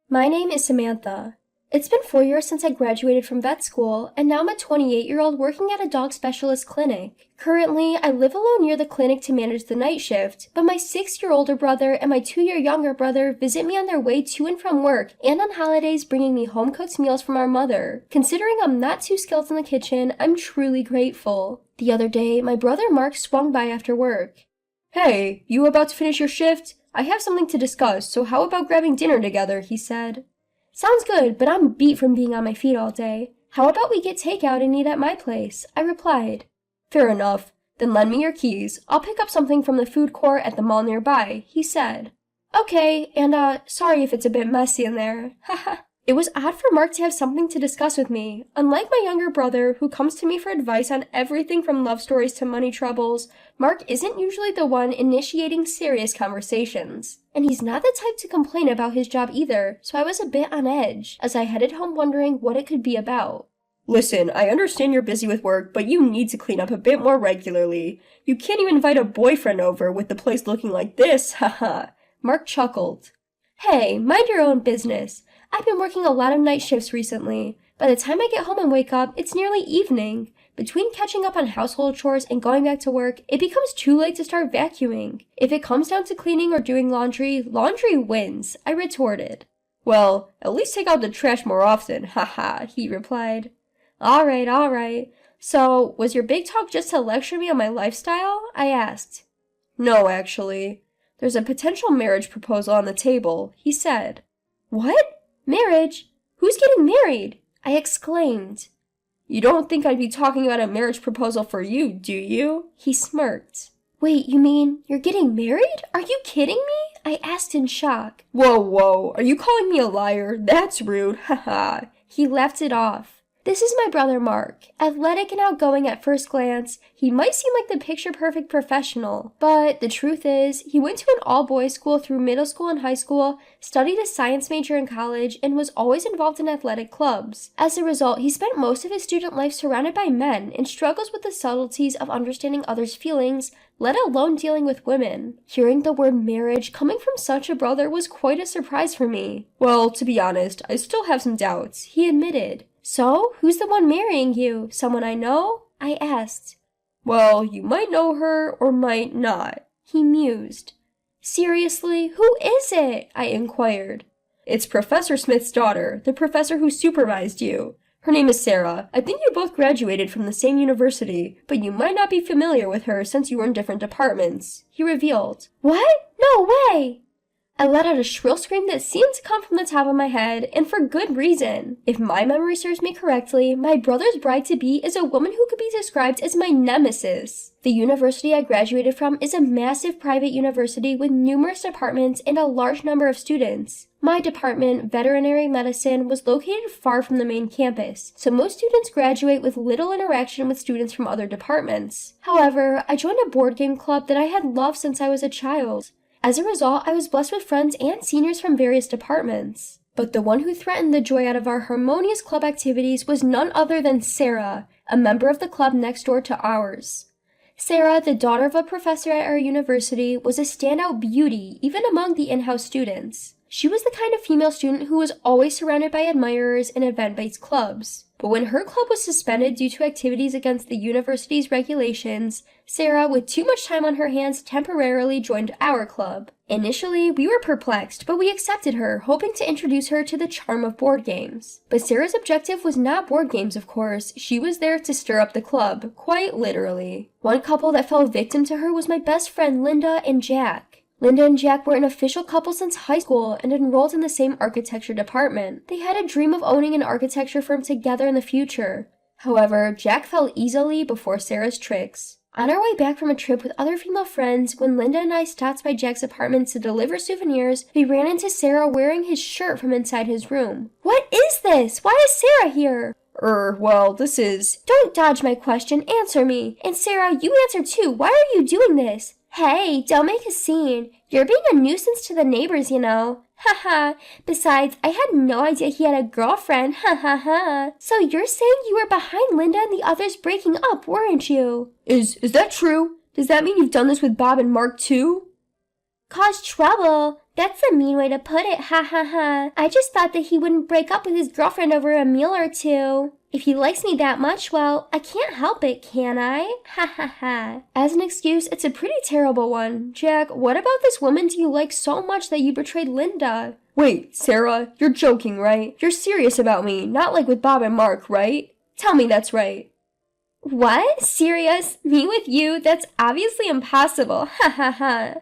My name is Samantha. It's been 4 years since I graduated from vet school, and now I'm a 28-year-old working at a dog specialist clinic. Currently, I live alone near the clinic to manage the night shift, but my 6-year older brother and my 2-year younger brother visit me on their way to and from work, and on holidays bringing me home-cooked meals from our mother. Considering I'm not too skilled in the kitchen, I'm truly grateful. The other day, my brother Mark swung by after work. "Hey, you about to finish your shift? I have something to discuss, so how about grabbing dinner together?" he said. Sounds good, but I'm beat from being on my feet all day. How about we get takeout and eat at my place? I replied. Fair enough. Then lend me your keys. I'll pick up something from the food court at the mall nearby, he said. Okay, and sorry if it's a bit messy in there. Haha. It was odd for Mark to have something to discuss with me. Unlike my younger brother, who comes to me for advice on everything from love stories to money troubles, Mark isn't usually the one initiating serious conversations. And he's not the type to complain about his job either, so I was a bit on edge, as I headed home wondering what it could be about. Listen, I understand you're busy with work, but you need to clean up a bit more regularly. You can't even invite a boyfriend over with the place looking like this, haha. Mark chuckled. Hey, mind your own business. I've been working a lot of night shifts recently. By the time I get home and wake up, it's nearly evening. Between catching up on household chores and going back to work, it becomes too late to start vacuuming. If it comes down to cleaning or doing laundry, laundry wins, I retorted. Well, at least take out the trash more often, haha, he replied. Alright. So, was your big talk just to lecture me on my lifestyle? I asked. No, actually. There's a potential marriage proposal on the table, he said. What? Marriage? Who's getting married? I exclaimed. You don't think I'd be talking about a marriage proposal for you, do you? He smirked. Wait, you mean you're getting married? Are you kidding me? I asked in shock. Whoa, are you calling me a liar? That's rude, haha. He laughed it off. This is my brother Mark. Athletic and outgoing at first glance, he might seem like the picture-perfect professional. But the truth is, he went to an all-boys school through middle school and high school, studied a science major in college, and was always involved in athletic clubs. As a result, he spent most of his student life surrounded by men and struggles with the subtleties of understanding others' feelings, let alone dealing with women. Hearing the word marriage coming from such a brother was quite a surprise for me. Well, to be honest, I still have some doubts, he admitted. So, who's the one marrying you? Someone I know? I asked. Well, you might know her or might not, he mused. Seriously, who is it? I inquired. It's Professor Smith's daughter, the professor who supervised you. Her name is Sarah. I think you both graduated from the same university, but you might not be familiar with her since you were in different departments, he revealed. What? No way! I let out a shrill scream that seemed to come from the top of my head, and for good reason. If my memory serves me correctly, my brother's bride-to-be is a woman who could be described as my nemesis. The university I graduated from is a massive private university with numerous departments and a large number of students. My department, veterinary medicine, was located far from the main campus, so most students graduate with little interaction with students from other departments. However, I joined a board game club that I had loved since I was a child. As a result, I was blessed with friends and seniors from various departments. But the one who threatened the joy out of our harmonious club activities was none other than Sarah, a member of the club next door to ours. Sarah, the daughter of a professor at our university, was a standout beauty even among the in-house students. She was the kind of female student who was always surrounded by admirers in event-based clubs. But when her club was suspended due to activities against the university's regulations, Sarah, with too much time on her hands, temporarily joined our club. Initially, we were perplexed, but we accepted her, hoping to introduce her to the charm of board games. But Sarah's objective was not board games, of course. She was there to stir up the club, quite literally. One couple that fell victim to her was my best friend Linda and Jack. Linda and Jack were an official couple since high school and enrolled in the same architecture department. They had a dream of owning an architecture firm together in the future. However, Jack fell easily before Sarah's tricks. On our way back from a trip with other female friends, when Linda and I stopped by Jack's apartment to deliver souvenirs, we ran into Sarah wearing his shirt from inside his room. What is this? Why is Sarah here? Well, this is... Don't dodge my question, answer me. And Sarah, you answer too. Why are you doing this? Hey, don't make a scene. You're being a nuisance to the neighbors, you know. Haha. Besides, I had no idea he had a girlfriend. Ha ha ha. So you're saying you were behind Linda and the others breaking up, weren't you? Is that true? Does that mean you've done this with Bob and Mark too? Cause trouble. That's a mean way to put it, ha ha ha. I just thought that he wouldn't break up with his girlfriend over a meal or two. If he likes me that much, well, I can't help it, can I? Ha ha ha. As an excuse, it's a pretty terrible one. Jack, what about this woman do you like so much that you betrayed Linda? Wait, Sarah, you're joking, right? You're serious about me, not like with Bob and Mark, right? Tell me that's right. What? Serious? Me with you? That's obviously impossible. Ha ha ha.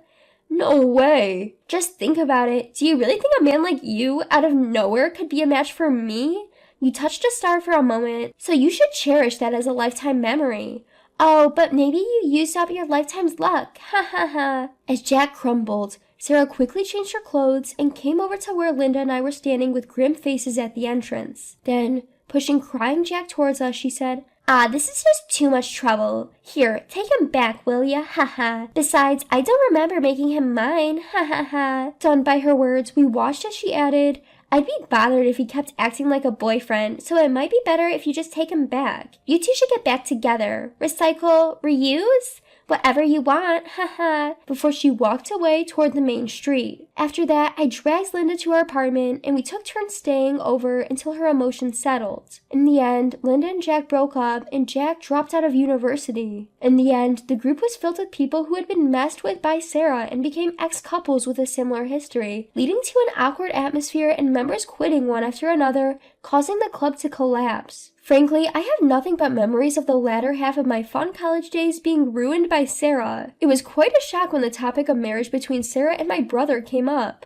No way. Just think about it. Do you really think a man like you, out of nowhere, could be a match for me? You touched a star for a moment, so you should cherish that as a lifetime memory. Oh, but maybe you used up your lifetime's luck. Ha ha ha. As Jack crumbled, Sarah quickly changed her clothes and came over to where Linda and I were standing with grim faces at the entrance. Then, pushing crying Jack towards us, she said, this is just too much trouble. Here, take him back, will ya? Ha ha. Besides, I don't remember making him mine. Ha ha ha. Stunned by her words, we watched as she added, I'd be bothered if he kept acting like a boyfriend, so it might be better if you just take him back. You two should get back together. Recycle, reuse? Whatever you want, haha, before she walked away toward the main street. After that, I dragged Linda to our apartment, and we took turns staying over until her emotions settled. In the end, Linda and Jack broke up, and Jack dropped out of university. In the end, the group was filled with people who had been messed with by Sarah and became ex-couples with a similar history, leading to an awkward atmosphere and members quitting one after another, causing the club to collapse. Frankly, I have nothing but memories of the latter half of my fun college days being ruined by Sarah. It was quite a shock when the topic of marriage between Sarah and my brother came up.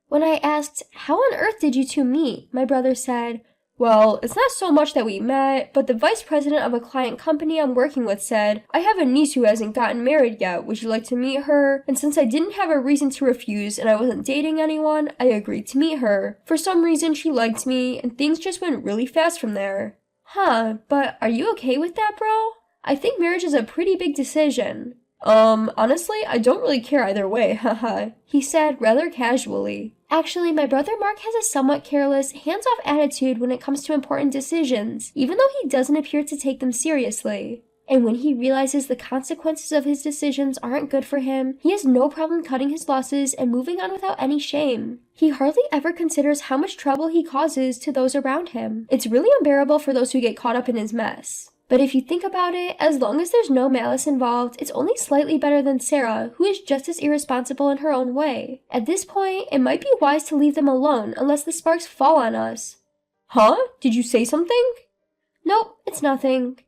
When I asked, how on earth did you two meet? My brother said, well, it's not so much that we met, but the vice president of a client company I'm working with said, I have a niece who hasn't gotten married yet, would you like to meet her? And since I didn't have a reason to refuse and I wasn't dating anyone, I agreed to meet her. For some reason she liked me, and things just went really fast from there. Huh, but are you okay with that, bro? I think marriage is a pretty big decision. Honestly, I don't really care either way, haha, he said rather casually. Actually, my brother Mark has a somewhat careless, hands-off attitude when it comes to important decisions, even though he doesn't appear to take them seriously. And when he realizes the consequences of his decisions aren't good for him, he has no problem cutting his losses and moving on without any shame. He hardly ever considers how much trouble he causes to those around him. It's really unbearable for those who get caught up in his mess. But if you think about it, as long as there's no malice involved, it's only slightly better than Sarah, who is just as irresponsible in her own way. At this point, it might be wise to leave them alone unless the sparks fall on us. Huh? Did you say something? Nope, it's nothing.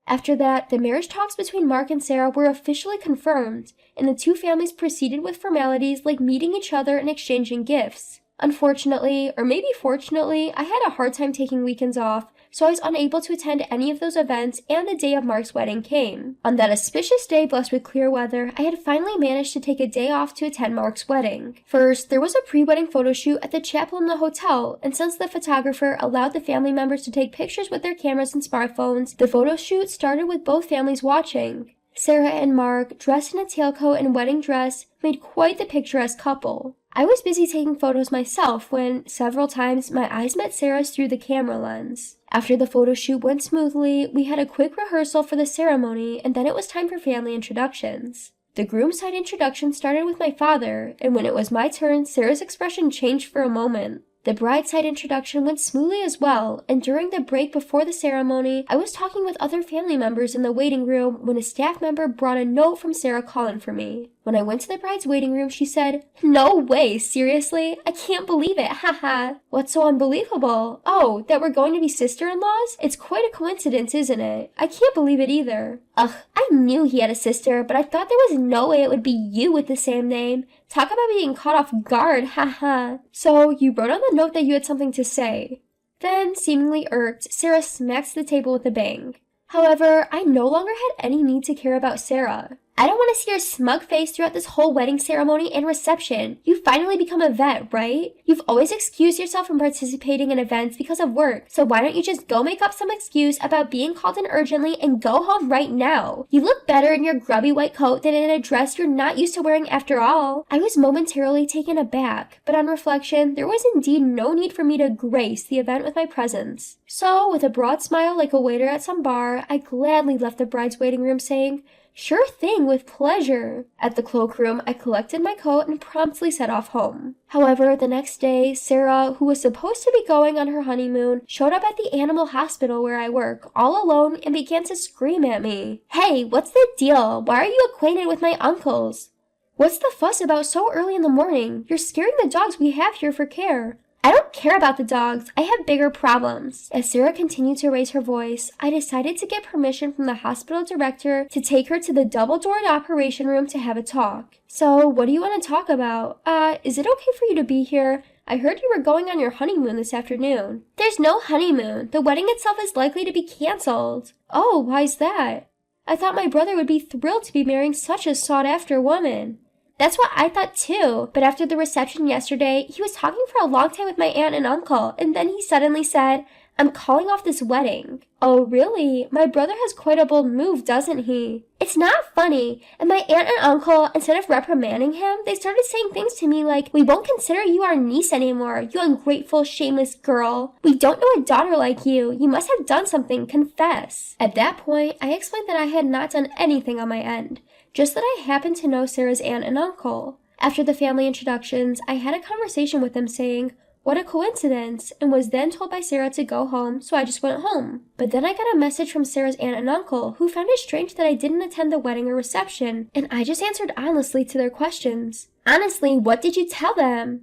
After that, the marriage talks between Mark and Sarah were officially confirmed, and the two families proceeded with formalities like meeting each other and exchanging gifts. Unfortunately, or maybe fortunately, I had a hard time taking weekends off, so I was unable to attend any of those events, and the day of Mark's wedding came. On that auspicious day blessed with clear weather, I had finally managed to take a day off to attend Mark's wedding. First, there was a pre-wedding photo shoot at the chapel in the hotel, and since the photographer allowed the family members to take pictures with their cameras and smartphones, the photo shoot started with both families watching. Sarah and Mark, dressed in a tailcoat and wedding dress, made quite the picturesque couple. I was busy taking photos myself when, several times, my eyes met Sarah's through the camera lens. After the photo shoot went smoothly, we had a quick rehearsal for the ceremony, and then it was time for family introductions. The groom's side introduction started with my father, and when it was my turn, Sarah's expression changed for a moment. The bride's side introduction went smoothly as well, and during the break before the ceremony, I was talking with other family members in the waiting room when a staff member brought a note from Sarah calling for me. When I went to the bride's waiting room, she said, "No way, seriously? I can't believe it, haha." "What's so unbelievable?" "Oh, that we're going to be sister-in-laws? It's quite a coincidence, isn't it? I can't believe it either." "Ugh, I knew he had a sister, but I thought there was no way it would be you with the same name. Talk about being caught off guard, haha." "So, you wrote on the note that you had something to say." Then, seemingly irked, Sarah smacked the table with a bang. However, I no longer had any need to care about Sarah. "I don't want to see your smug face throughout this whole wedding ceremony and reception. You finally become a vet, right? You've always excused yourself from participating in events because of work, so why don't you just go make up some excuse about being called in urgently and go home right now? You look better in your grubby white coat than in a dress you're not used to wearing after all." I was momentarily taken aback, but on reflection, there was indeed no need for me to grace the event with my presence. So, with a broad smile like a waiter at some bar, I gladly left the bride's waiting room saying, Sure thing, with pleasure. At the cloakroom, I collected my coat and promptly set off home. However, the next day, Sarah, who was supposed to be going on her honeymoon, showed up at the animal hospital where I work, all alone, and began to scream at me. Hey, what's the deal? Why are you acquainted with my uncles? What's the fuss about so early in the morning? You're scaring the dogs we have here for care. I don't care about the dogs. I have bigger problems. As Sarah continued to raise her voice, I decided to get permission from the hospital director to take her to the double-doored operation room to have a talk. So, what do you want to talk about? Is it okay for you to be here? I heard you were going on your honeymoon this afternoon. There's no honeymoon. The wedding itself is likely to be canceled. Oh, why's that? I thought my brother would be thrilled to be marrying such a sought-after woman. That's what I thought too, but after the reception yesterday, he was talking for a long time with my aunt and uncle, and then he suddenly said, I'm calling off this wedding. Oh really? My brother has quite a bold move, doesn't he? It's not funny, and my aunt and uncle, instead of reprimanding him, they started saying things to me like, we won't consider you our niece anymore, you ungrateful, shameless girl. We don't know a daughter like you. You must have done something, confess. At that point, I explained that I had not done anything on my end. Just that I happened to know Sarah's aunt and uncle. After the family introductions, I had a conversation with them saying, what a coincidence, and was then told by Sarah to go home, so I just went home. But then I got a message from Sarah's aunt and uncle, who found it strange that I didn't attend the wedding or reception, and I just answered honestly to their questions. Honestly, what did you tell them?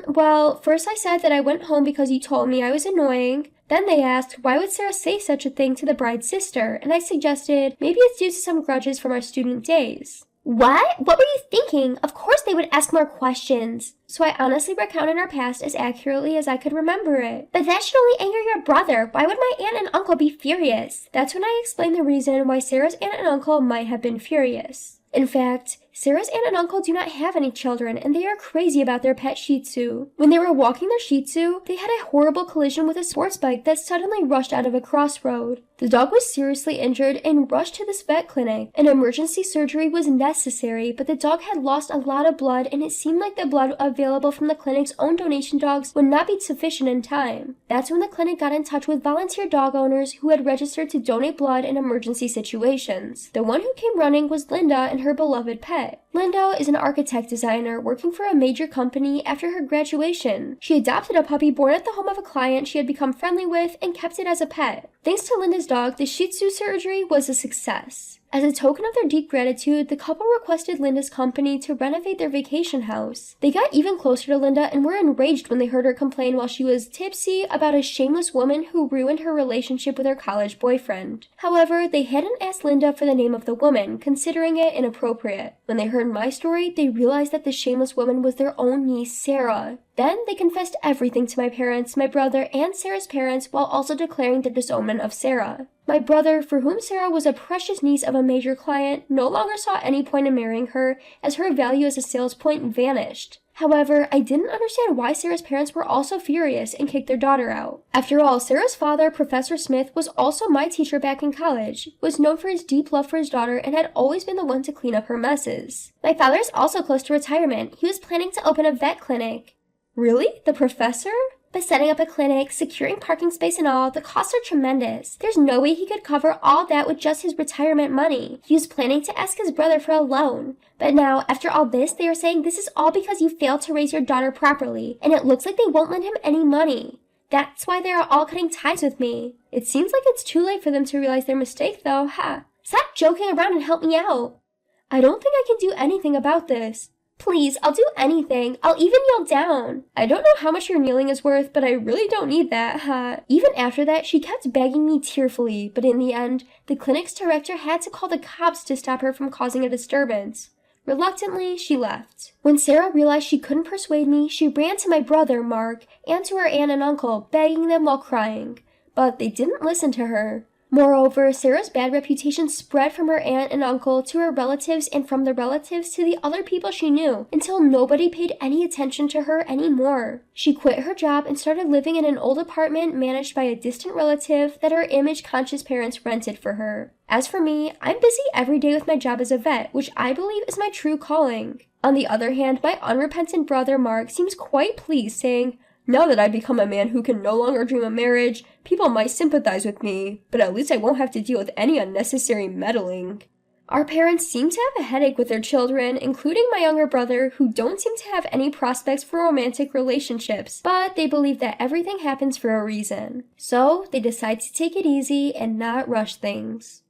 Well, first I said that I went home because you told me I was annoying. Then they asked, why would Sarah say such a thing to the bride's sister? And I suggested, maybe it's due to some grudges from our student days. What? What were you thinking? Of course they would ask more questions. So I honestly recounted our past as accurately as I could remember it. But that should only anger your brother. Why would my aunt and uncle be furious? That's when I explained the reason why Sarah's aunt and uncle might have been furious. In fact, Sarah's aunt and uncle do not have any children, and they are crazy about their pet Shih Tzu. When they were walking their Shih Tzu, they had a horrible collision with a sports bike that suddenly rushed out of a crossroad. The dog was seriously injured and rushed to this vet clinic. An emergency surgery was necessary, but the dog had lost a lot of blood, and it seemed like the blood available from the clinic's own donation dogs would not be sufficient in time. That's when the clinic got in touch with volunteer dog owners who had registered to donate blood in emergency situations. The one who came running was Linda and her beloved pet. Linda is an architect designer working for a major company after her graduation. She adopted a puppy born at the home of a client she had become friendly with and kept it as a pet. Thanks to Linda's dog, the Shih Tzu surgery was a success. As a token of their deep gratitude, the couple requested Linda's company to renovate their vacation house. They got even closer to Linda and were enraged when they heard her complain while she was tipsy about a shameless woman who ruined her relationship with her college boyfriend. However, they hadn't asked Linda for the name of the woman, considering it inappropriate. When they heard my story, they realized that the shameless woman was their own niece, Sarah. Then they confessed everything to my parents, my brother, and Sarah's parents while also declaring their disownment of Sarah. My brother, for whom Sarah was a precious niece of a major client, no longer saw any point in marrying her as her value as a sales point vanished. However, I didn't understand why Sarah's parents were also furious and kicked their daughter out. After all, Sarah's father, Professor Smith, was also my teacher back in college, was known for his deep love for his daughter, and had always been the one to clean up her messes. My father is also close to retirement. He was planning to open a vet clinic. Really? The professor? But setting up a clinic, securing parking space and all, the costs are tremendous. There's no way he could cover all that with just his retirement money. He was planning to ask his brother for a loan. But now, after all this, they are saying this is all because you failed to raise your daughter properly, and it looks like they won't lend him any money. That's why they are all cutting ties with me. It seems like it's too late for them to realize their mistake though, Stop joking around and help me out. I don't think I can do anything about this. Please, I'll do anything. I'll even kneel down. I don't know how much your kneeling is worth, but I really don't need that, Even after that, she kept begging me tearfully, but in the end, the clinic's director had to call the cops to stop her from causing a disturbance. Reluctantly, she left. When Sarah realized she couldn't persuade me, she ran to my brother, Mark, and to her aunt and uncle, begging them while crying. But they didn't listen to her. Moreover, Sarah's bad reputation spread from her aunt and uncle to her relatives and from the relatives to the other people she knew until nobody paid any attention to her anymore. She quit her job and started living in an old apartment managed by a distant relative that her image-conscious parents rented for her. As for me, I'm busy every day with my job as a vet, which I believe is my true calling. On the other hand, my unrepentant brother Mark seems quite pleased, saying, "Now that I've become a man who can no longer dream of marriage, people might sympathize with me, but at least I won't have to deal with any unnecessary meddling." Our parents seem to have a headache with their children, including my younger brother, who don't seem to have any prospects for romantic relationships, but they believe that everything happens for a reason. So, they decide to take it easy and not rush things.